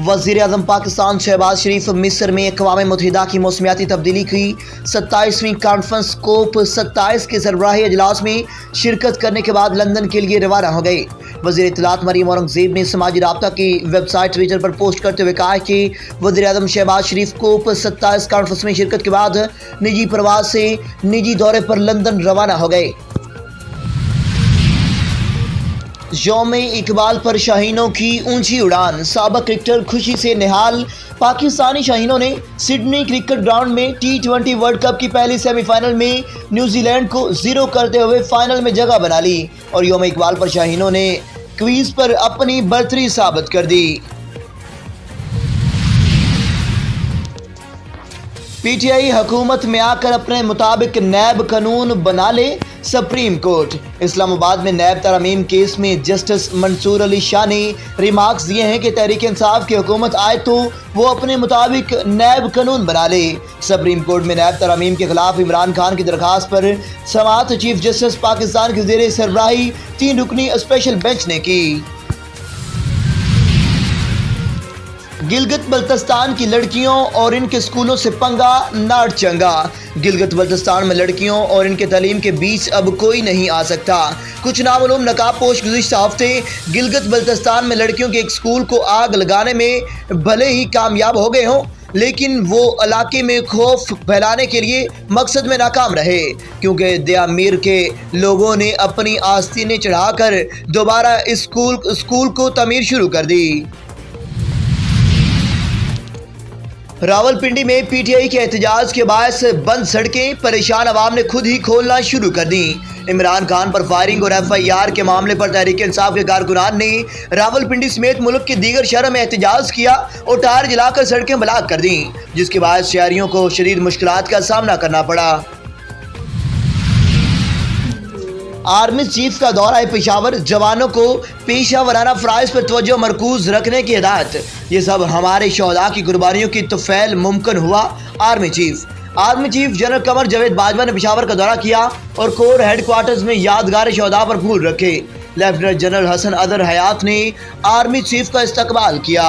वज़ीर आज़म पाकिस्तान शहबाज शरीफ मिस्र में अक़वाम मुत्तहिदा की मौसमियाती तब्दीली की 27वीं कॉन्फ्रेंस कोप 27 के सरबराही अजलास में शिरकत करने के बाद लंदन के लिए रवाना हो गए। वज़ीर इत्तलात मरीम औरंगज़ेब ने समाजी राब्ता की वेबसाइट ट्विटर पर पोस्ट करते हुए कहा कि वज़ीर आज़म शहबाज शरीफ कोप 27 कॉन्फ्रेंस में शिरकत के बाद निजी प्रवास से निजी दौरे पर लंदन रवाना हो गए। यौम इकबाल पर शाहीनों की ऊंची उड़ान, साबिक़ क्रिकेटर खुशी से निहाल। पाकिस्तानी शाहीनों ने सिडनी क्रिकेट ग्राउंड में T20 वर्ल्ड कप की पहली सेमीफाइनल में न्यूजीलैंड को 0 करते हुए फाइनल में जगह बना ली और यौम इकबाल पर शाहीनों ने क्वीज पर अपनी बर्तरी साबित कर दी। PTI हुकूमत में आकर अपने मुताबिक नैब कानून बना ले, सुप्रीम कोर्ट। इस्लामाबाद में नैब तरमीम केस में जस्टिस मंसूर अली शाह ने रिमार्क्स दिए हैं कि तहरीक इंसाफ की हुकूमत आए तो वो अपने मुताबिक नैब कानून बना ले। सुप्रीम कोर्ट में नैब तरमीम के खिलाफ इमरान खान की दरखास्त पर समाअत चीफ जस्टिस पाकिस्तान के ज़ेरे सरबराही 3 रुकनी स्पेशल बेंच ने की। गिलगित बल्तिस्तान की लड़कियों और इनके स्कूलों से पंगा नाट चंगा। गिलगित बल्तिस्तान में लड़कियों और इनके तालीम के बीच अब कोई नहीं आ सकता। कुछ नामालूम नकाबपोश गुज़िश्ता हफ्ते गिलगित बल्तिस्तान में लड़कियों के एक स्कूल को आग लगाने में भले ही कामयाब हो गए हों, लेकिन वो इलाके में खौफ फैलाने के लिए मकसद में नाकाम रहे, क्योंकि दयामीर के लोगों ने अपनी आस्तीनें चढ़ाकर दोबारा स्कूल को तमीर शुरू कर दी। रावलपिंडी में PTI के एहतजाज के बायस बंद सड़कें, परेशान अवाम ने खुद ही खोलना शुरू कर दी। इमरान खान पर फायरिंग और FIR के मामले पर तहरीक इंसाफ के कारकुनान ने रावलपिंडी समेत मुल्क के दीगर शहरों में एहतजाज किया और टायर जलाकर सड़कें ब्लॉक कर दी, जिसके बाद शहरियों को शदीद मुश्किलात का सामना करना पड़ा। आर्मी चीफ का दौरा पेशावर, जवानों को पेशा वराना फ़राइज़ पर तवज्जो मरकूज़ रखने की हिदायत। ये सब हमारे शहदा की कुर्बानियों की तोफ़ैल मुमकिन हुआ। Army chief general Qamar Javed Bajwa ने पेशावर का दौरा किया और कोर हेडक्वार्टर्स में यादगार शहदा पर फूल रखे। लेफ्टिनेंट जनरल हसन अदर हयात ने आर्मी चीफ का इस्तकबाल किया।